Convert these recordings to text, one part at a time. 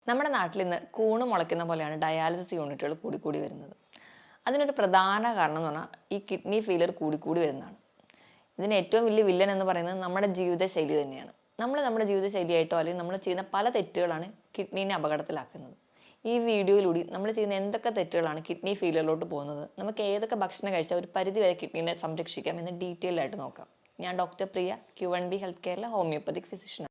നമ്മുടെ നാട്ടിൽ ഇന്ന് കൂണ് മുളയ്ക്കുന്ന പോലെയാണ് ഡയാലിസിസ് യൂണിറ്റുകൾ കൂടിക്കൂടി വരുന്നത്. അതിനൊരു പ്രധാന കാരണം എന്ന് പറഞ്ഞാൽ ഈ കിഡ്നി ഫെയിലിയർ കൂടിക്കൂടി വരുന്നതാണ്. ഇതിന് ഏറ്റവും വലിയ വില്ലൻ എന്ന് പറയുന്നത് നമ്മുടെ ജീവിതശൈലി തന്നെയാണ്. നമ്മുടെ ജീവിതശൈലിയായിട്ടോ അല്ലെങ്കിൽ നമ്മൾ ചെയ്യുന്ന പല തെറ്റുകളാണ് കിഡ്നീനെ അപകടത്തിലാക്കുന്നത്. ഈ വീഡിയോയിലൂടെ നമ്മൾ ചെയ്യുന്ന എന്തൊക്കെ തെറ്റുകളാണ് കിഡ്നി ഫെയിലിയറിലോട്ട് പോകുന്നത്, നമുക്ക് ഏതൊക്കെ ഭക്ഷണം കഴിച്ചാൽ ഒരു പരിധി വരെ കിഡ്നീനെ സംരക്ഷിക്കാം എന്ന് ഡീറ്റെയിൽ ആയിട്ട് നോക്കാം. ഞാൻ ഡോക്ടർ പ്രിയ, Q1B ഹെൽത്ത് കെയറിലെ ഹോമിയോപ്പതിക് ഫിസിഷ്യനാണ്.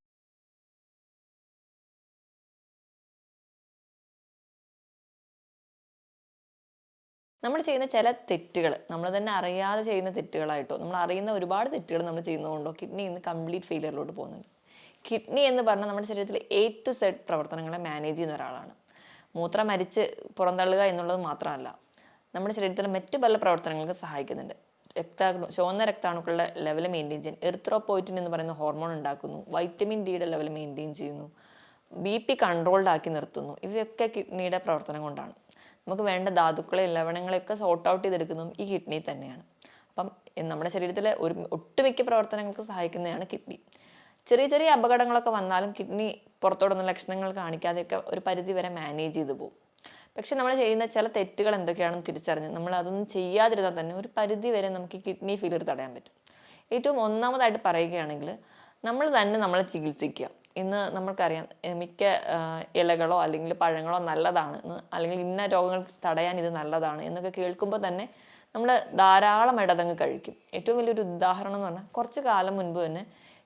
നമ്മൾ ചെയ്യുന്ന ചില തെറ്റുകൾ നമ്മൾ തന്നെ അറിയാതെ ചെയ്യുന്ന തെറ്റുകളായിട്ടോ നമ്മൾ അറിയുന്ന ഒരുപാട് തെറ്റുകൾ നമ്മൾ ചെയ്യുന്നതുകൊണ്ടോ കിഡ്നി ഇന്ന് കംപ്ലീറ്റ് ഫെയിലിയറിലോട്ട് പോകുന്നുണ്ട്. കിഡ്നി എന്ന് പറഞ്ഞാൽ നമ്മുടെ ശരീരത്തിലെ A to Z പ്രവർത്തനങ്ങളെ മാനേജ് ചെയ്യുന്ന ഒരാളാണ്. മൂത്രം മരിച്ച് പുറന്തള്ളുക എന്നുള്ളത് മാത്രമല്ല, നമ്മുടെ ശരീരത്തിലെ മറ്റു പല പ്രവർത്തനങ്ങൾക്ക് സഹായിക്കുന്നുണ്ട്. ചുവന്ന രക്താണുക്കളുടെ ലെവൽ മെയിൻറ്റെയിൻ ചെയ്യാൻ എറിത്രോപോയിറ്റിൻ എന്ന് പറയുന്ന ഹോർമോൺ ഉണ്ടാക്കുന്നു, വൈറ്റമിൻ ഡിയുടെ ലെവൽ മെയിൻറ്റെയിൻ ചെയ്യുന്നു, BP കൺട്രോൾഡ് ആക്കി നിർത്തുന്നു. ഇവയൊക്കെ കിഡ്നിയുടെ പ്രവർത്തനം കൊണ്ടാണ്. നമുക്ക് വേണ്ട ധാതുക്കളെയും ലവണങ്ങളെയൊക്കെ സോർട്ട് ഔട്ട് ചെയ്തെടുക്കുന്നതും ഈ കിഡ്നി തന്നെയാണ്. അപ്പം നമ്മുടെ ശരീരത്തിലെ ഒട്ടുമിക്ക പ്രവർത്തനങ്ങൾക്ക് സഹായിക്കുന്നതാണ് കിഡ്നി. ചെറിയ ചെറിയ അപകടങ്ങളൊക്കെ വന്നാലും കിഡ്നി പുറത്തോടൊന്നും ലക്ഷണങ്ങൾ കാണിക്കാതെയൊക്കെ ഒരു പരിധി വരെ മാനേജ് ചെയ്തു പോകും. പക്ഷെ നമ്മൾ ചെയ്യുന്ന ചില തെറ്റുകൾ എന്തൊക്കെയാണെന്ന് തിരിച്ചറിഞ്ഞ് നമ്മൾ അതൊന്നും ചെയ്യാതിരുന്നാൽ തന്നെ ഒരു പരിധി വരെ നമുക്ക് കിഡ്നി ഫെയിലിയർ തടയാൻ പറ്റും. ഏറ്റവും ഒന്നാമതായിട്ട് പറയുകയാണെങ്കിൽ നമ്മൾ തന്നെ നമ്മളെ ചികിത്സിക്കുക. ഇന്ന് നമ്മൾക്കറിയാം മിക്ക ഇലകളോ അല്ലെങ്കിൽ പഴങ്ങളോ നല്ലതാണ്, അല്ലെങ്കിൽ ഇന്ന രോഗങ്ങൾ തടയാൻ ഇത് നല്ലതാണ് എന്നൊക്കെ കേൾക്കുമ്പോൾ തന്നെ നമ്മൾ ധാരാളമായിട്ട് അതങ്ങ് കഴിക്കും. ഏറ്റവും വലിയൊരു ഉദാഹരണം എന്ന് പറഞ്ഞാൽ കുറച്ച് കാലം മുൻപ് തന്നെ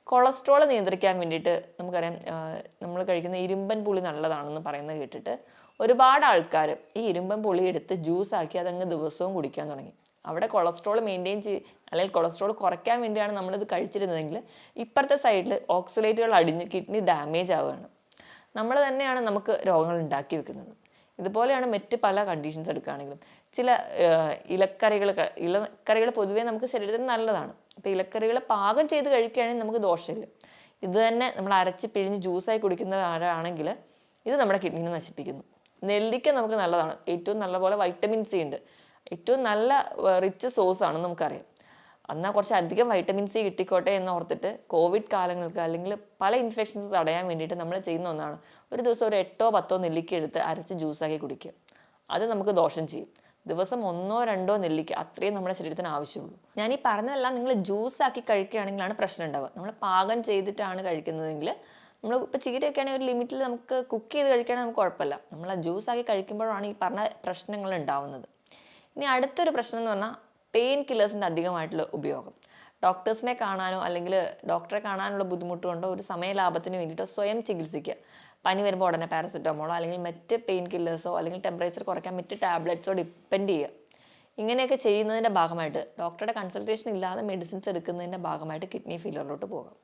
കൊളസ്ട്രോൾ നിയന്ത്രിക്കാൻ വേണ്ടിയിട്ട് നമുക്കറിയാം നമ്മൾ കഴിക്കുന്ന ഇരുമ്പൻ പുളി നല്ലതാണെന്ന് പറയുന്നത് കേട്ടിട്ട് ഒരുപാട് ആൾക്കാർ ഈ ഇരുമ്പൻ പുളി എടുത്ത് ജ്യൂസാക്കി അതങ്ങ് ദിവസവും കുടിക്കാൻ തുടങ്ങി. അവിടെ കൊളസ്ട്രോൾ മെയിൻറ്റെയിൻ അല്ലെങ്കിൽ കൊളസ്ട്രോൾ കുറയ്ക്കാൻ വേണ്ടിയാണ് നമ്മളിത് കഴിച്ചിരുന്നതെങ്കിൽ ഇപ്പുറത്തെ സൈഡിൽ ഓക്സലേറ്റുകൾ അടിഞ്ഞ് കിഡ്നി ഡാമേജ് ആവുകയാണ്. നമ്മൾ തന്നെയാണ് നമുക്ക് രോഗങ്ങൾ ഉണ്ടാക്കി വെക്കുന്നത്. ഇതുപോലെയാണ് മറ്റ് പല കണ്ടീഷൻസ് എടുക്കുകയാണെങ്കിലും ചില ഇലക്കറികൾ പൊതുവേ നമുക്ക് ശരീരത്തിന് നല്ലതാണ്. അപ്പോൾ ഇലക്കറികൾ പാകം ചെയ്ത് കഴിക്കുകയാണെങ്കിൽ നമുക്ക് ദോഷമില്ല. ഇത് തന്നെ നമ്മൾ അരച്ച് പിഴിഞ്ഞ് ജ്യൂസായി കുടിക്കുന്നവരാണെങ്കിൽ ഇത് നമ്മുടെ കിഡ്നിനെ നശിപ്പിക്കുന്നു. നെല്ലിക്ക നമുക്ക് നല്ലതാണ്, ഏറ്റവും നല്ല പോലെ വൈറ്റമിൻ സി ഉണ്ട്, ഏറ്റവും നല്ല റിച്ച് സോഴ്സ് ആണെന്ന് നമുക്കറിയാം. എന്നാൽ കുറച്ച് അധികം വൈറ്റമിൻ സി കിട്ടിക്കോട്ടെ എന്ന് ഓർത്തിട്ട് കോവിഡ് കാലങ്ങൾക്ക് അല്ലെങ്കിൽ പല ഇൻഫെക്ഷൻസ് തടയാൻ വേണ്ടിയിട്ട് നമ്മൾ ചെയ്യുന്ന ഒന്നാണ് ഒരു ദിവസം ഒരു 8-10 നെല്ലിക്ക എടുത്ത് അരച്ച് ജ്യൂസാക്കി കുടിക്കുക. അത് നമുക്ക് ദോഷം ചെയ്യും. ദിവസം 1-2 നെല്ലിക്ക അത്രയും നമ്മുടെ ശരീരത്തിന് ആവശ്യമുള്ളൂ. ഞാൻ ഈ പറഞ്ഞതെല്ലാം നിങ്ങൾ ജ്യൂസാക്കി കഴിക്കുകയാണെങ്കിലാണ് പ്രശ്നം ഉണ്ടാവുക. നമ്മൾ പാകം ചെയ്തിട്ടാണ് കഴിക്കുന്നതെങ്കിൽ നമ്മൾ ഇപ്പോൾ ചീരയൊക്കെ ആണെങ്കിൽ ഒരു ലിമിറ്റിൽ നമുക്ക് കുക്ക് ചെയ്ത് കഴിക്കുകയാണെങ്കിൽ നമുക്ക് കുഴപ്പമില്ല. നമ്മൾ ആ ജ്യൂസാക്കി കഴിക്കുമ്പോഴാണ് ഈ പറഞ്ഞ പ്രശ്നങ്ങൾ ഉണ്ടാവുന്നത്. ഇനി അടുത്തൊരു പ്രശ്നം എന്ന് പറഞ്ഞാൽ പെയിൻ കില്ലേഴ്സിൻ്റെ അധികമായിട്ടുള്ള ഉപയോഗം. ഡോക്ടേഴ്സിനെ കാണാനോ അല്ലെങ്കിൽ ഡോക്ടറെ കാണാനുള്ള ബുദ്ധിമുട്ട് കൊണ്ടോ ഒരു സമയ ലാഭത്തിന് വേണ്ടിയിട്ടോ സ്വയം ചികിത്സിക്കുക. പനി വരുമ്പോൾ ഉടനെ പാരസെറ്റമോളോ അല്ലെങ്കിൽ മറ്റ് പെയിൻ കില്ലേഴ്സോ അല്ലെങ്കിൽ ടെമ്പറേച്ചർ കുറയ്ക്കാൻ മറ്റ് ടാബ്ലറ്റ്സോ ഡിപ്പെൻഡ് ചെയ്യുക. ഇങ്ങനെയൊക്കെ ചെയ്യുന്നതിൻ്റെ ഭാഗമായിട്ട് ഡോക്ടറുടെ കൺസൾട്ടേഷൻ ഇല്ലാതെ മെഡിസിൻസ് എടുക്കുന്നതിൻ്റെ ഭാഗമായിട്ട് കിഡ്നി ഫെയിലിയറിലോട്ട് പോകാം.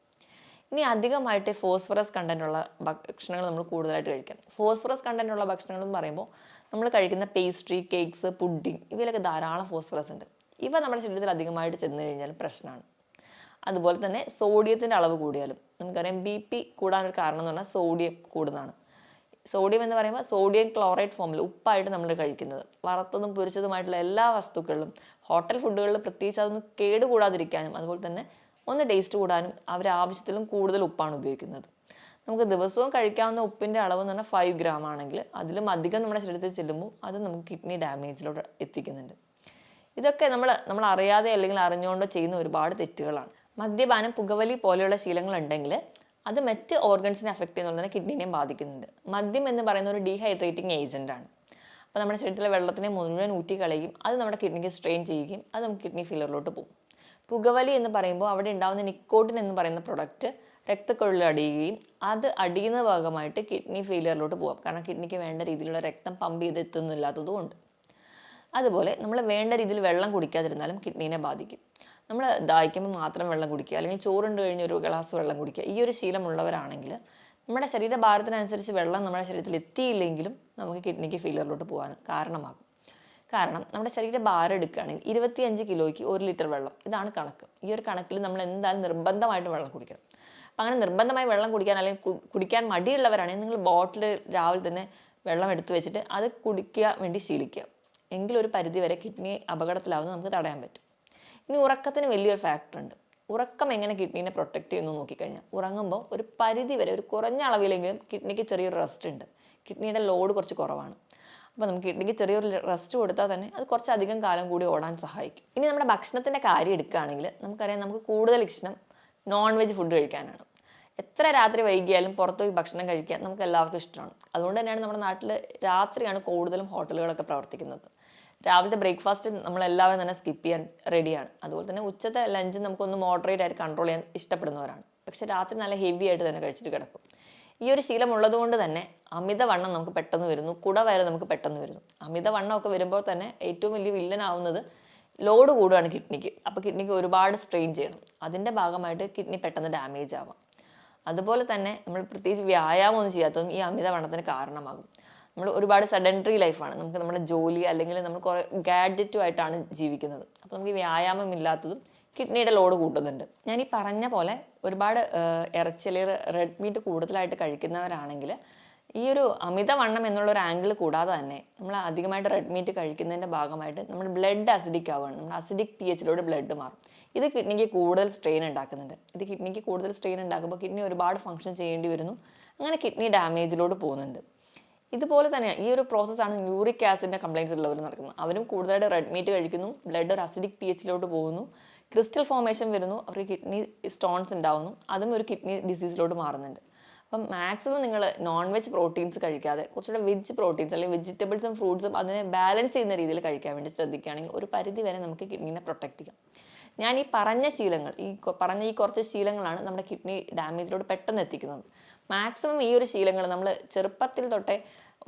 ഇനി അധികമായിട്ട് ഫോസ്ഫറസ് കണ്ടൻറ്റുള്ള ഭക്ഷണങ്ങൾ നമ്മൾ കൂടുതലായിട്ട് കഴിക്കാം. ഫോസ്ഫറസ് കണ്ടൻറ്റുള്ള ഭക്ഷണങ്ങൾ എന്ന് പറയുമ്പോൾ നമ്മൾ കഴിക്കുന്ന പേസ്ട്രി, കേക്ക്സ്, പുഡിംഗ് ഇവയിലൊക്കെ ധാരാളം ഫോസ്ഫറസ് ഉണ്ട്. ഇവ നമ്മുടെ ശരീരത്തിൽ അധികമായിട്ട് ചെന്ന് കഴിഞ്ഞാലും പ്രശ്നമാണ്. അതുപോലെ തന്നെ സോഡിയത്തിൻ്റെ അളവ് കൂടിയാലും നമുക്കറിയാം BP കൂടാനൊരു കാരണം എന്ന് പറഞ്ഞാൽ സോഡിയം കൂടുന്നതാണ്. സോഡിയം എന്ന് പറയുമ്പോൾ സോഡിയം ക്ലോറൈഡ് ഫോമിൽ ഉപ്പായിട്ട് നമ്മൾ കഴിക്കുന്നത് വറുത്തതും പൊരിച്ചതുമായിട്ടുള്ള എല്ലാ വസ്തുക്കളിലും ഹോട്ടൽ ഫുഡുകളിൽ പ്രത്യേകിച്ച് അതൊന്നും കേടുകൂടാതിരിക്കാനും അതുപോലെ തന്നെ ഒന്ന് ടേസ്റ്റ് കൂടാനും അവർ ആവശ്യത്തിലും കൂടുതൽ ഉപ്പാണ് ഉപയോഗിക്കുന്നത്. നമുക്ക് ദിവസവും കഴിക്കാവുന്ന ഉപ്പിൻ്റെ അളവ് എന്ന് പറഞ്ഞാൽ 5 ഗ്രാം ആണെങ്കിൽ അതിലും അധികം നമ്മുടെ ശരീരത്തിൽ ചെല്ലുമ്പോൾ അത് നമുക്ക് കിഡ്നി ഡാമേജിലോട്ട് എത്തിക്കുന്നുണ്ട്. ഇതൊക്കെ നമ്മൾ അറിയാതെ അല്ലെങ്കിൽ അറിഞ്ഞുകൊണ്ടോ ചെയ്യുന്ന ഒരുപാട് തെറ്റുകളാണ്. മദ്യപാനം, പുകവലി പോലെയുള്ള ശീലങ്ങൾ ഉണ്ടെങ്കിൽ അത് മറ്റ് ഓർഗൻസിനെ അഫക്റ്റ് ചെയ്യുന്നത് തന്നെ കിഡ്നിനെയും ബാധിക്കുന്നുണ്ട്. മദ്യം എന്ന് പറയുന്ന ഒരു ഡീഹൈഡ്രേറ്റിംഗ് ഏജൻ്റാണ്. അപ്പോൾ നമ്മുടെ ശരീരത്തിലെ വെള്ളത്തിനെ മുഴുവൻ ഊറ്റി കളയുകയും അത് നമ്മുടെ കിഡ്നിക്ക് സ്ട്രെയിൻ ചെയ്യുകയും അത് നമുക്ക് കിഡ്നി ഫെയിലിയറിലോട്ട് പോകും. പുകവലി എന്ന് പറയുമ്പോൾ അവിടെ ഉണ്ടാകുന്ന നിക്കോട്ടിൻ എന്ന് പറയുന്ന പ്രൊഡക്റ്റ് രക്തക്കുഴലിൽ അടിയുകയും അത് അടിയുന്ന ഭാഗമായിട്ട് കിഡ്നി ഫെയിലിയറിലോട്ട് പോകാം. കാരണം കിഡ്നിക്ക് വേണ്ട രീതിയിലുള്ള രക്തം പമ്പ് ചെയ്ത് എത്തുന്നില്ലാത്തതുകൊണ്ട്. അതുപോലെ നമ്മൾ വേണ്ട രീതിയിൽ വെള്ളം കുടിക്കാതിരുന്നാലും കിഡ്നീനെ ബാധിക്കും. നമ്മൾ ദാഹിക്കുമ്പോൾ മാത്രം വെള്ളം കുടിക്കുക അല്ലെങ്കിൽ ചോറുണ്ട് കഴിഞ്ഞ് ഒരു ഗ്ലാസ് വെള്ളം കുടിക്കുക, ഈ ഒരു ശീലമുള്ളവരാണെങ്കിൽ നമ്മുടെ ശരീരഭാരത്തിനനുസരിച്ച് വെള്ളം നമ്മുടെ ശരീരത്തിൽ എത്തിയില്ലെങ്കിലും നമുക്ക് കിഡ്നിക്ക് ഫെയിലിയറിലോട്ട് പോകാൻ കാരണമാകും. കാരണം നമ്മുടെ ഭാരം എടുക്കുകയാണെങ്കിൽ 25 കിലോയ്ക്ക് 1 ലിറ്റർ വെള്ളം, ഇതാണ് കണക്ക്. ഈ ഒരു കണക്കിൽ നമ്മൾ എന്തായാലും നിർബന്ധമായിട്ട് വെള്ളം കുടിക്കണം. അപ്പം അങ്ങനെ നിർബന്ധമായി വെള്ളം കുടിക്കാൻ അല്ലെങ്കിൽ കുടിക്കാൻ മടിയുള്ളവരാണെങ്കിൽ നിങ്ങൾ ബോട്ടിൽ രാവിലെ തന്നെ വെള്ളം എടുത്ത് വെച്ചിട്ട് അത് കുടിക്കാൻ വേണ്ടി ശീലിക്കുക. എങ്കിലൊരു പരിധി വരെ കിഡ്നി അപകടത്തിലാവുന്നത് നമുക്ക് തടയാൻ പറ്റും. ഇനി ഉറക്കത്തിന് വലിയൊരു ഫാക്ടർ ഉണ്ട്. ഉറക്കം എങ്ങനെ കിഡ്നീനെ പ്രൊട്ടക്റ്റ് ചെയ്യുന്നു നോക്കിക്കഴിഞ്ഞാൽ ഉറങ്ങുമ്പോൾ ഒരു പരിധി വരെ ഒരു കുറഞ്ഞ അളവിലെങ്കിലും കിഡ്നിക്ക് ചെറിയൊരു റെസ്റ്റ് ഉണ്ട്. കിഡ്നിയുടെ ലോഡ് കുറച്ച് കുറവാണ്. അപ്പോൾ നമുക്ക് കിഡ്നിക്ക് ചെറിയൊരു റെസ്റ്റ് കൊടുത്താൽ തന്നെ അത് കുറച്ചധികം കാലം കൂടി ഓടാൻ സഹായിക്കും. ഇനി നമ്മുടെ ഭക്ഷണത്തിൻ്റെ കാര്യം എടുക്കുകയാണെങ്കിൽ നമുക്കറിയാം, നമുക്ക് കൂടുതൽ ഇഷ്ടം നോൺ വെജ് ഫുഡ് കഴിക്കാനാണ്. എത്ര രാത്രി വൈകിയാലും പുറത്ത് പോയി ഭക്ഷണം കഴിക്കാൻ നമുക്ക് എല്ലാവർക്കും ഇഷ്ടമാണ്. അതുകൊണ്ട് തന്നെയാണ് നമ്മുടെ നാട്ടിൽ രാത്രിയാണ് കൂടുതലും ഹോട്ടലുകളൊക്കെ പ്രവർത്തിക്കുന്നത്. രാവിലത്തെ ബ്രേക്ക്ഫാസ്റ്റ് നമ്മളെല്ലാവരും തന്നെ സ്കിപ്പ് ചെയ്യാൻ റെഡിയാണ്. അതുപോലെ തന്നെ ഉച്ചത്തെ ലഞ്ച് നമുക്കൊന്ന് മോഡറേറ്റ് ആയിട്ട് കൺട്രോൾ ചെയ്യാൻ ഇഷ്ടപ്പെടുന്നവരാണ്. പക്ഷേ രാത്രി നല്ല ഹെവി ആയിട്ട് തന്നെ കഴിച്ചിട്ട് കിടക്കും. ഈ ഒരു ശീലം ഉള്ളതുകൊണ്ട് തന്നെ അമിതവണ്ണം നമുക്ക് പെട്ടെന്ന് വരുന്നു, കുടവയറ് നമുക്ക് പെട്ടെന്ന് വരുന്നു. അമിതവണ്ണമൊക്കെ വരുമ്പോൾ തന്നെ ഏറ്റവും വലിയ വില്ലനാവുന്നത് ലോഡ് കൂടുകയാണ് കിഡ്നിക്ക്. അപ്പോൾ കിഡ്നിക്ക് ഒരുപാട് സ്ട്രെയിൻ ചെയ്യണം. അതിൻ്റെ ഭാഗമായിട്ട് കിഡ്നി പെട്ടെന്ന് ഡാമേജ് ആവാം. അതുപോലെ തന്നെ നമ്മൾ പ്രത്യേകിച്ച് വ്യായാമം ഒന്നും ചെയ്യാത്തതും ഈ അമിതവണ്ണത്തിന് കാരണമാകും. നമ്മൾ ഒരുപാട് സെഡൻറ്ററി ലൈഫാണ്, നമുക്ക് നമ്മുടെ ജോലി അല്ലെങ്കിൽ നമ്മൾ കുറേ ഗാഡ്ജറ്റുമായിട്ടാണ് ജീവിക്കുന്നത്. അപ്പോൾ നമുക്ക് വ്യായാമം ഇല്ലാത്തതും കിഡ്നിയുടെ ലോഡ് കൂട്ടുന്നുണ്ട്. ഞാൻ ഈ പറഞ്ഞ പോലെ ഒരുപാട് ഇറച്ചി അല്ലെങ്കിൽ റെഡ് മീറ്റ് കൂടുതലായിട്ട് കഴിക്കുന്നവരാണെങ്കിൽ ഈ ഒരു അമിതവണ്ണം എന്നുള്ളൊരു ആംഗിൾ കൂടാതെ തന്നെ നമ്മൾ അധികമായിട്ട് റെഡ് മീറ്റ് കഴിക്കുന്നതിൻ്റെ ഭാഗമായിട്ട് നമ്മുടെ ബ്ലഡ് അസിഡിക് ആവുകയാണ്. നമ്മുടെ അസിഡിക് pH-ലോട് ബ്ലഡ് മാറും. ഇത് കിഡ്നിക്ക് കൂടുതൽ സ്ട്രെയിൻ ഉണ്ടാക്കുന്നുണ്ട്. ഇത് കിഡ്നിക്ക് കൂടുതൽ സ്ട്രെയിൻ ഉണ്ടാക്കുമ്പോൾ കിഡ്നി ഒരുപാട് ഫങ്ഷൻ ചെയ്യേണ്ടി വരുന്നു. അങ്ങനെ കിഡ്നി ഡാമേജിലോട്ട് പോകുന്നുണ്ട്. ഇതുപോലെ തന്നെ ഈ ഒരു പ്രോസസ്സാണ് യൂറിക് ആസിഡിൻ്റെ കംപ്ലയിൻസ് ഉള്ളവർ നടക്കുന്നത്. അവരും കൂടുതലായിട്ട് റെഡ് മീറ്റ് കഴിക്കുന്നു, ബ്ലഡ് ഒരു അസിഡിക് pH-ലോട്ട് പോകുന്നു, ക്രിസ്റ്റൽ ഫോർമേഷൻ വരുന്നു, അവർക്ക് കിഡ്നി സ്റ്റോൺസ് ഉണ്ടാവുന്നു. അതും ഒരു കിഡ്നി ഡിസീസിലോട്ട് മാറുന്നുണ്ട്. അപ്പം മാക്സിമം നിങ്ങൾ നോൺ വെജ് പ്രോട്ടീൻസ് കഴിക്കാതെ കുറച്ചുകൂടെ വെജ് പ്രോട്ടീൻസ് അല്ലെങ്കിൽ വെജിറ്റബിൾസും ഫ്രൂട്ട്സും അതിനെ ബാലൻസ് ചെയ്യുന്ന രീതിയിൽ കഴിക്കാൻ വേണ്ടി ശ്രദ്ധിക്കുകയാണെങ്കിൽ ഒരു പരിധി വരെ നമുക്ക് കിഡ്നീനെ പ്രൊട്ടക്ട് ചെയ്യാം. ഞാൻ ഈ പറഞ്ഞ ശീലങ്ങൾ, ഈ കുറച്ച് ശീലങ്ങളാണ് നമ്മുടെ കിഡ്നി ഡാമേജിലോട്ട് പെട്ടെന്ന് എത്തിക്കുന്നത്. മാക്സിമം ഈ ഒരു ശീലങ്ങൾ നമ്മൾ ചെറുപ്പത്തിൽ തൊട്ടേ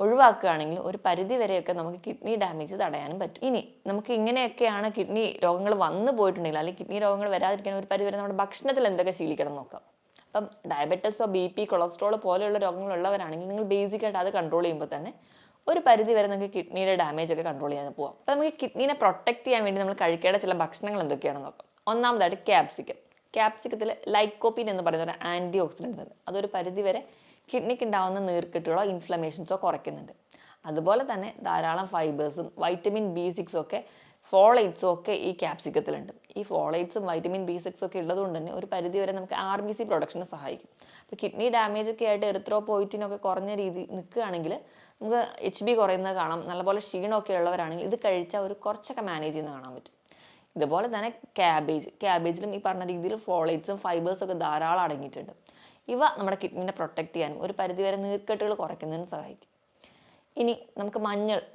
ഒഴിവാക്കുകയാണെങ്കിൽ ഒരു പരിധി വരെയൊക്കെ നമുക്ക് കിഡ്നി ഡാമേജ് തടയാനും പറ്റും. ഇനി നമുക്ക് ഇങ്ങനെയൊക്കെയാണ് കിഡ്നി രോഗങ്ങൾ വന്നു പോയിട്ടുണ്ടെങ്കിൽ അല്ലെങ്കിൽ കിഡ്നി രോഗങ്ങൾ വരാതിരിക്കാൻ ഒരു പരിധി വരെ നമ്മുടെ ഭക്ഷണത്തിൽ എന്തൊക്കെ ശീലിക്കണം നോക്കാം. അപ്പം ഡയബറ്റീസോ BP കൊളസ്ട്രോൾ പോലെയുള്ള രോഗങ്ങളുള്ളവരാണെങ്കിൽ നിങ്ങൾ ബേസിക്കായിട്ട് അത് കൺട്രോൾ ചെയ്യുമ്പോൾ തന്നെ ഒരു പരിധി വരെ നമുക്ക് കിഡ്നിയുടെ ഡാമേജ് ഒക്കെ കൺട്രോൾ ചെയ്യാൻ പോകാം. അപ്പം നമുക്ക് കിഡ്നീനെ പ്രൊട്ടക്ട് ചെയ്യാൻ വേണ്ടി നമ്മൾ കഴിക്കേണ്ട ചില ഭക്ഷണങ്ങൾ എന്തൊക്കെയാണെന്ന് നോക്കാം. ഒന്നാമതായിട്ട് ക്യാപ്സിക്കം. ക്യാപ്സിക്കത്തിൽ ലൈക്കോപ്പീൻ എന്ന് പറയുന്ന ഒരു ആൻറ്റി ഓക്സിഡൻസ് ഉണ്ട്. അതൊരു പരിധി വരെ കിഡ്നിക്ക് ഉണ്ടാകുന്ന നീർക്കെട്ടുകളോ ഇൻഫ്ലമേഷൻസോ കുറയ്ക്കുന്നുണ്ട്. അതുപോലെ തന്നെ ധാരാളം ഫൈബേഴ്സും വൈറ്റമിൻ B6 ഒക്കെ ഫോളേറ്റ്സും ഒക്കെ ഈ ക്യാപ്സിക്കത്തിലുണ്ട്. ഈ ഫോളേറ്റ്സും വൈറ്റമിൻ B6 ഒക്കെ ഉള്ളതുകൊണ്ട് തന്നെ ഒരു പരിധി വരെ നമുക്ക് RBC പ്രൊഡക്ഷന് സഹായിക്കും. അപ്പോൾ കിഡ്നി ഡാമേജ് ഒക്കെ ആയിട്ട് എറിത്രോപോയിറ്റിനൊക്കെ കുറഞ്ഞ രീതി നിൽക്കുകയാണെങ്കിൽ നമുക്ക് HB കുറയുന്നത് കാണാം. നല്ലപോലെ ക്ഷീണമൊക്കെ ഉള്ളവരാണെങ്കിൽ ഇത് കഴിച്ചാൽ ഒരു കുറച്ചൊക്കെ മാനേജ് ചെയ്യുന്നത് കാണാൻ പറ്റും. ഇതുപോലെ തന്നെ ക്യാബേജിലും ഈ പറഞ്ഞ രീതിയിൽ ഫോളേറ്റ്സും ഫൈബേഴ്സും ഒക്കെ ധാരാളം അടങ്ങിയിട്ടുണ്ട്. ഇവ നമ്മുടെ കിഡ്നിനെ പ്രൊട്ടക്ട് ചെയ്യാനും ഒരു പരിധിവരെ നീർക്കെട്ടുകൾ കുറയ്ക്കുന്നതിനും സഹായിക്കും. ഇനി നമുക്ക്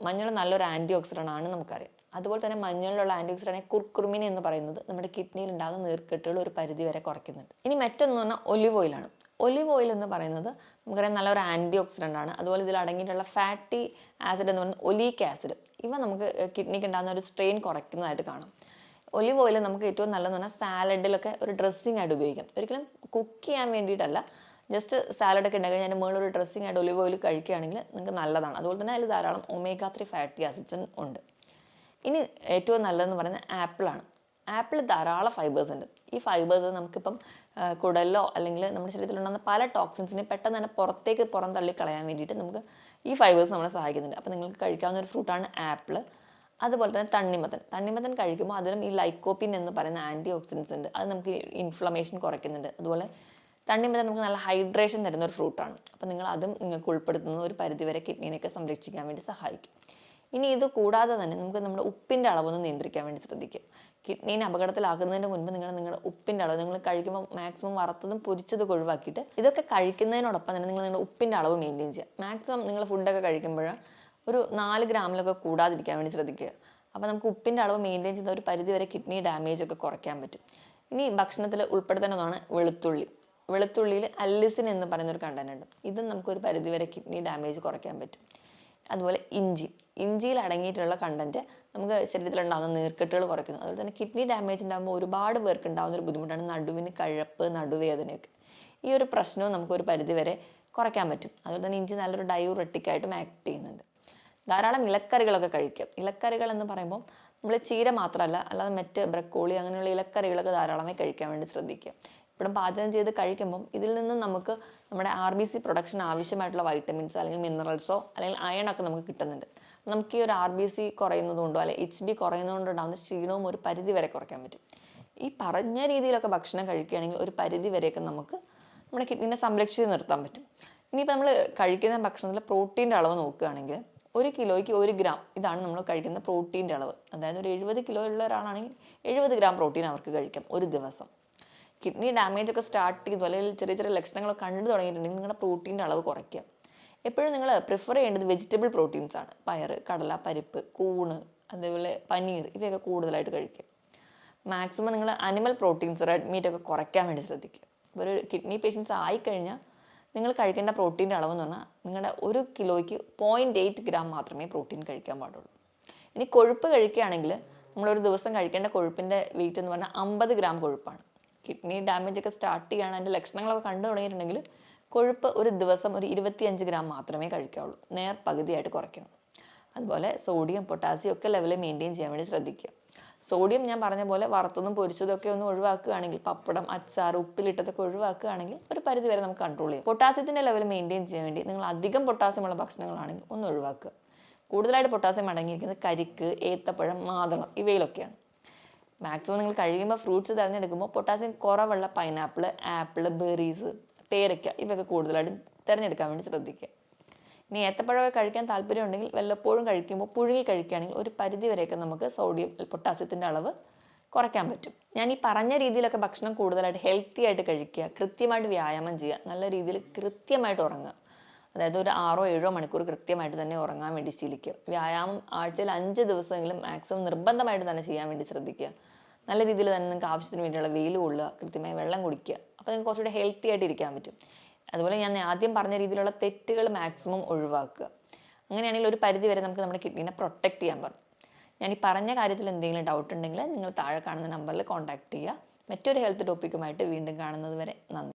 മഞ്ഞൾ നല്ലൊരു ആൻറ്റി ഓക്സിഡൻ്റ് ആണ് നമുക്കറിയാം. അതുപോലെ തന്നെ മഞ്ഞളിലുള്ള ആൻറ്റി ഓക്സിഡൻ്റ് കുർക്കുമിൻ എന്ന് പറയുന്നത് നമ്മുടെ കിഡ്നിയിൽ ഉണ്ടാകുന്ന നീർക്കെട്ടുകൾ ഒരു പരിധി വരെ കുറയ്ക്കുന്നുണ്ട്. ഇനി മറ്റൊന്ന് പറഞ്ഞാൽ ഒലിവ് ഓയിലാണ്. ഒലിവ് ഓയിൽ എന്ന് പറയുന്നത് നമുക്കറിയാം നല്ലൊരു ആൻറ്റി ഓക്സിഡൻ്റ് ആണ്. അതുപോലെ ഇതിൽ അടങ്ങിയിട്ടുള്ള ഫാറ്റി ആസിഡ് എന്ന് പറയുന്നത് ഒലീക് ആസിഡ്, ഇവ നമുക്ക് കിഡ്നിക്ക് ഉണ്ടാകുന്ന ഒരു സ്ട്രെയിൻ കുറയ്ക്കുന്നതായിട്ട് കാണാം. ഒലിവ് ഓയിൽ നമുക്ക് ഏറ്റവും നല്ലതെന്ന് പറഞ്ഞാൽ സാലഡിലൊക്കെ ഒരു ഡ്രസ്സിംഗ് ആയിട്ട് ഉപയോഗിക്കാം. ഒരിക്കലും കുക്ക് ചെയ്യാൻ വേണ്ടിയിട്ടല്ല, ജസ്റ്റ് സാലഡൊക്കെ ഉണ്ടാക്കി അതിൻ്റെ മുകളിലൊരു ഡ്രസ്സിംഗ് ആയിട്ട് ഒലിവ് ഓയിൽ കഴിക്കുകയാണെങ്കിൽ നിങ്ങൾക്ക് നല്ലതാണ്. അതുപോലെ തന്നെ അതിൽ ധാരാളം omega-3 ഫാറ്റി ആസിഡ്സും ഉണ്ട്. ഇനി ഏറ്റവും നല്ലതെന്ന് പറയുന്നത് ആപ്പിളാണ്. ആപ്പിൾ ധാരാളം ഫൈബേഴ്സ് ഉണ്ട്. ഈ ഫൈബേഴ്സ് നമുക്കിപ്പം കുടലിലോ അല്ലെങ്കിൽ നമ്മുടെ ശരീരത്തിലുണ്ടാകുന്ന പല ടോക്സിൻസിനെ പെട്ടെന്ന് തന്നെ പുറം തള്ളി കളയാൻ വേണ്ടിയിട്ട് നമുക്ക് ഈ ഫൈബേഴ്സ് നമ്മളെ സഹായിക്കുന്നുണ്ട്. അപ്പോൾ നിങ്ങൾക്ക് കഴിക്കാവുന്ന ഒരു ഫ്രൂട്ടാണ് ആപ്പിൾ. അതുപോലെ തന്നെ തണ്ണിമത്തൻ കഴിക്കുമ്പോൾ അതിലും ഈ ലൈക്കോപ്പിൻ എന്ന് പറയുന്ന ആൻറ്റി ഓക്സിഡൻസ് ഉണ്ട്. അത് നമുക്ക് ഇൻഫ്ലമേഷൻ കുറയ്ക്കുന്നുണ്ട്. അതുപോലെ തണ്ണിമത്തൻ നമുക്ക് നല്ല ഹൈഡ്രേഷൻ തരുന്ന ഒരു ഫ്രൂട്ടാണ്. അപ്പോൾ അതും നിങ്ങൾക്ക് ഉൾപ്പെടുത്തുന്ന ഒരു പരിധിവരെ കിഡ്നിനെയൊക്കെ സംരക്ഷിക്കാൻ വേണ്ടി സഹായിക്കും. ഇനി ഇത് കൂടാതെ തന്നെ നമുക്ക് നമ്മുടെ ഉപ്പിൻ്റെ അളവൊന്ന് നിയന്ത്രിക്കാൻ വേണ്ടി ശ്രദ്ധിക്കുക. കിഡ്നീനെ അപകടത്തിലാക്കുന്നതിന് മുൻപ് നിങ്ങളുടെ ഉപ്പിൻ്റെ അളവ് നിങ്ങൾ കഴിക്കുമ്പോൾ മാക്സിമം വറുത്തതും പൊരിച്ചതൊക്കെ ഒഴിവാക്കിയിട്ട് ഇതൊക്കെ കഴിക്കുന്നതിനോടൊപ്പം തന്നെ നിങ്ങളുടെ ഉപ്പിൻ്റെ അളവ് മെയിൻറ്റെയിൻ ചെയ്യുക. മാക്സിമം നിങ്ങൾ ഫുഡൊക്കെ കഴിക്കുമ്പോൾ ഒരു 4 ഗ്രാമിലൊക്കെ കൂടാതിരിക്കാൻ വേണ്ടി ശ്രദ്ധിക്കുക. അപ്പോൾ നമുക്ക് ഉപ്പിൻ്റെ അളവ് മെയിൻറ്റെയിൻ ചെയ്യുന്ന ഒരു പരിധിവരെ കിഡ്നി ഡാമേജ് ഒക്കെ കുറയ്ക്കാൻ പറ്റും. ഇനി ഭക്ഷണത്തിൽ ഉൾപ്പെടുത്തേണ്ടതാണ് വെളുത്തുള്ളിയിൽ അല്ലിസിൻ എന്ന് പറയുന്ന ഒരു കണ്ടന്റ് ഉണ്ട്. ഇതും നമുക്കൊരു പരിധിവരെ കിഡ്നി ഡാമേജ് കുറയ്ക്കാൻ പറ്റും. അതുപോലെ ഇഞ്ചിയിൽ അടങ്ങിയിട്ടുള്ള കണ്ടന്റ് നമുക്ക് ശരീരത്തിലുണ്ടാകുന്ന നീർക്കെട്ടുകൾ കുറയ്ക്കുന്നു. അതുപോലെ തന്നെ കിഡ്നി ഡാമേജ് ഉണ്ടാകുമ്പോൾ ഒരുപാട് പേർക്ക് ഉണ്ടാകുന്ന ഒരു ബുദ്ധിമുട്ടാണ് നടുവിന് കഴപ്പ്, നടുവേദനയൊക്കെ. ഈ ഒരു പ്രശ്നവും നമുക്കൊരു പരിധിവരെ കുറയ്ക്കാൻ പറ്റും. അതുപോലെ തന്നെ ഇഞ്ചി നല്ലൊരു ഡയൂറെറ്റിക്കായിട്ടും ആക്ട് ചെയ്യുന്നുണ്ട്. ധാരാളം ഇലക്കറികളൊക്കെ കഴിക്കുക. ഇലക്കറികൾ എന്ന് പറയുമ്പോൾ നമ്മൾ ചീര മാത്രമല്ല, അല്ലാതെ മറ്റ് ബ്രക്കോളി അങ്ങനെയുള്ള ഇലക്കറികളൊക്കെ ധാരാളമായി കഴിക്കാൻ വേണ്ടി ശ്രദ്ധിക്കുക. ഇപ്പോഴും പാചകം ചെയ്ത് കഴിക്കുമ്പം ഇതിൽ നിന്നും നമുക്ക് നമ്മുടെ RBC പ്രൊഡക്ഷൻ ആവശ്യമായിട്ടുള്ള വൈറ്റമിൻസോ അല്ലെങ്കിൽ മിനറൽസോ അല്ലെങ്കിൽ അയണൊക്കെ നമുക്ക് കിട്ടുന്നുണ്ട്. നമുക്ക് ഈ ഒരു RBC കുറയുന്നതുകൊണ്ടോ അല്ലെങ്കിൽ HB കുറയുന്നതുകൊണ്ടോ ഉണ്ടാകുന്ന ക്ഷീണവും ഒരു പരിധി വരെ കുറയ്ക്കാൻ പറ്റും. ഈ പറഞ്ഞ രീതിയിലൊക്കെ ഭക്ഷണം കഴിക്കുകയാണെങ്കിൽ ഒരു പരിധി വരെയൊക്കെ നമുക്ക് നമ്മുടെ കിഡ്നിനെ സംരക്ഷിച്ച് നിർത്താൻ പറ്റും. ഇനിയിപ്പോൾ നമ്മൾ കഴിക്കുന്ന ഭക്ഷണത്തിൽ പ്രോട്ടീൻ്റെ അളവ് നോക്കുകയാണെങ്കിൽ 1 കിലോയ്ക്ക് 1 ഗ്രാം ഇതാണ് നമ്മൾ കഴിക്കുന്ന പ്രോട്ടീൻ്റെ അളവ്. അതായത് ഒരു 70 കിലോ ഉള്ള ഒരാളാണെങ്കിൽ 70 ഗ്രാം പ്രോട്ടീൻ അവർക്ക് കഴിക്കാം ഒരു ദിവസം. കിഡ്നി ഡാമേജ് ഒക്കെ സ്റ്റാർട്ട് ചെയ്തു അല്ലെങ്കിൽ ചെറിയ ചെറിയ ലക്ഷണങ്ങളൊക്കെ കണ്ടു തുടങ്ങിയിട്ടുണ്ടെങ്കിൽ നിങ്ങളുടെ പ്രോട്ടീൻ്റെ അളവ് കുറയ്ക്കുക. എപ്പോഴും നിങ്ങൾ പ്രിഫർ ചെയ്യേണ്ടത് വെജിറ്റബിൾ പ്രോട്ടീൻസ് ആണ്. പയർ, കടല, പരിപ്പ്, കൂണ്, അതേപോലെ പനീർ ഇവയൊക്കെ കൂടുതലായിട്ട് കഴിക്കുക. മാക്സിമം നിങ്ങൾ അനിമൽ പ്രോട്ടീൻസ്, റെഡ് മീറ്റ് ഒക്കെ കുറയ്ക്കാൻ വേണ്ടി ശ്രദ്ധിക്കുക. ഇപ്പോൾ ഒരു കിഡ്നി പേഷ്യൻസ് ആയിക്കഴിഞ്ഞാൽ നിങ്ങൾ കഴിക്കേണ്ട പ്രോട്ടീൻ്റെ അളവ് എന്ന് പറഞ്ഞാൽ നിങ്ങളുടെ 1 കിലോയ്ക്ക് 0.8 ഗ്രാം മാത്രമേ പ്രോട്ടീൻ കഴിക്കാൻ പാടുള്ളൂ. ഇനി കൊഴുപ്പ് കഴിക്കുകയാണെങ്കിൽ നമ്മളൊരു ദിവസം കഴിക്കേണ്ട കൊഴുപ്പിൻ്റെ വെയിറ്റ് എന്ന് പറഞ്ഞാൽ 50 ഗ്രാം കൊഴുപ്പാണ്. കിഡ്നി ഡാമേജ് ഒക്കെ സ്റ്റാർട്ട് ചെയ്യുകയാണ്, അതിൻ്റെ ലക്ഷണങ്ങളൊക്കെ കണ്ടു തുടങ്ങിയിട്ടുണ്ടെങ്കിൽ കൊഴുപ്പ് ഒരു ദിവസം ഒരു 25 ഗ്രാം മാത്രമേ കഴിക്കാവുള്ളൂ. പകുതിയായിട്ട് കുറയ്ക്കണം. അതുപോലെ സോഡിയം, പൊട്ടാസ്യം ഒക്കെ ലെവൽ മെയിൻറ്റെയിൻ ചെയ്യാൻ വേണ്ടി ശ്രദ്ധിക്കുക. സോഡിയം ഞാൻ പറഞ്ഞ പോലെ വറുത്തതും പൊരിച്ചതും ഒക്കെ ഒന്ന് ഒഴിവാക്കുകയാണെങ്കിൽ, പപ്പടം, അച്ചാർ, ഉപ്പിലിട്ടതൊക്കെ ഒഴിവാക്കുകയാണെങ്കിൽ ഒരു പരിധി വരെ നമുക്ക് കൺട്രോൾ ചെയ്യാം. പൊട്ടാസ്യത്തിൻ്റെ ലെവൽ മെയിൻറ്റെയിൻ ചെയ്യാൻ വേണ്ടി നിങ്ങൾ അധികം പൊട്ടാസ്യമുള്ള ഭക്ഷണങ്ങളാണെങ്കിൽ ഒന്ന് ഒഴിവാക്കുക. കൂടുതലായിട്ട് പൊട്ടാസ്യം അടങ്ങിയിരിക്കുന്നത് കരിക്ക്, ഏത്തപ്പഴം, മാതളം ഇവയിലൊക്കെയാണ്. മാക്സിമം നിങ്ങൾ കഴിയുമ്പോൾ ഫ്രൂട്ട്സ് തിരഞ്ഞെടുക്കുമ്പോൾ പൊട്ടാസ്യം കുറവുള്ള പൈനാപ്പിൾ, ആപ്പിൾ, ബെറീസ്, പേരയ്ക്ക ഇവയൊക്കെ കൂടുതലായിട്ട് തിരഞ്ഞെടുക്കാൻ വേണ്ടി ശ്രദ്ധിക്കുക. ഇനി ഏത്തപ്പഴമൊക്കെ കഴിക്കാൻ താല്പര്യം ഉണ്ടെങ്കിൽ വല്ലപ്പോഴും കഴിക്കുമ്പോൾ പുഴുങ്ങി കഴിക്കുകയാണെങ്കിൽ ഒരു പരിധി വരെയൊക്കെ നമുക്ക് സോഡിയം, പൊട്ടാസ്യത്തിൻ്റെ അളവ് കുറയ്ക്കാൻ പറ്റും. ഞാൻ ഈ പറഞ്ഞ രീതിയിലൊക്കെ ഭക്ഷണം കൂടുതലായിട്ട് ഹെൽത്തി ആയിട്ട് കഴിക്കുക, കൃത്യമായിട്ട് വ്യായാമം ചെയ്യുക, നല്ല രീതിയിൽ കൃത്യമായിട്ട് ഉറങ്ങുക. അതായത് ഒരു 6-7 മണിക്കൂർ കൃത്യമായിട്ട് തന്നെ ഉറങ്ങാൻ വേണ്ടി ശീലിക്കുക. വ്യായാമം ആഴ്ചയിൽ 5 ദിവസമെങ്കിലും മാക്സിമം നിർബന്ധമായിട്ട് തന്നെ ചെയ്യാൻ വേണ്ടി ശ്രദ്ധിക്കുക. നല്ല രീതിയിൽ തന്നെ നിങ്ങൾക്ക് ആവശ്യത്തിന് വേണ്ടിയുള്ള വെയിൽ കൊള്ളുക, കൃത്യമായി വെള്ളം കുടിക്കുക. അപ്പോൾ നിങ്ങൾക്ക് കുറച്ചുകൂടെ ഹെൽത്തി ആയിട്ട് ഇരിക്കാൻ പറ്റും. അതുപോലെ ഞാൻ ആദ്യം പറഞ്ഞ രീതിയിലുള്ള തെറ്റുകൾ മാക്സിമം ഒഴിവാക്കുക. അങ്ങനെയാണെങ്കിൽ ഒരു പരിധി വരെ നമുക്ക് നമ്മുടെ കിഡ്നീനെ പ്രൊട്ടക്റ്റ് ചെയ്യാൻ പറ്റും. ഞാൻ ഈ പറഞ്ഞ കാര്യത്തിൽ എന്തെങ്കിലും ഡൗട്ട് ഉണ്ടെങ്കിൽ നിങ്ങൾ താഴെ കാണുന്ന നമ്പറിൽ കോൺടാക്ട് ചെയ്യുക. മറ്റൊരു ഹെൽത്ത് ടോപ്പിക്കുമായിട്ട് വീണ്ടും കാണുന്നത് വരെ നന്ദി.